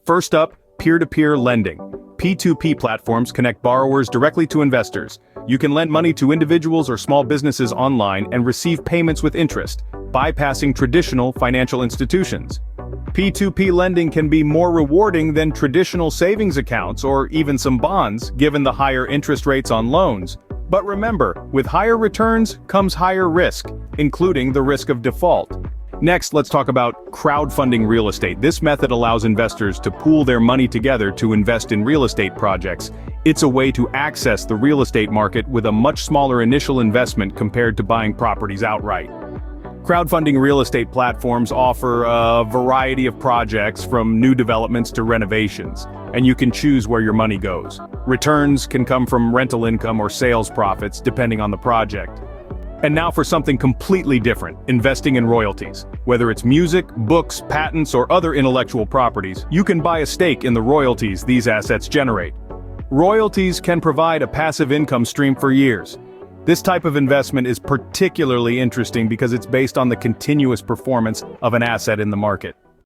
First up, peer-to-peer lending. P2P platforms connect borrowers directly to investors. You can lend money to individuals or small businesses online and receive payments with interest, bypassing traditional financial institutions. P2P lending can be more rewarding than traditional savings accounts or even some bonds, given the higher interest rates on loans. But remember, with higher returns comes higher risk, including the risk of default. Next, let's talk about crowdfunding real estate. This method allows investors to pool their money together to invest in real estate projects. It's a way to access the real estate market with a much smaller initial investment compared to buying properties outright. Crowdfunding real estate platforms offer a variety of projects from new developments to renovations, and you can choose where your money goes. Returns can come from rental income or sales profits, depending on the project. And now for something completely different, investing in royalties. Whether it's music, books, patents, or other intellectual properties, you can buy a stake in the royalties these assets generate. Royalties can provide a passive income stream for years. This type of investment is particularly interesting because it's based on the continuous performance of an asset in the market.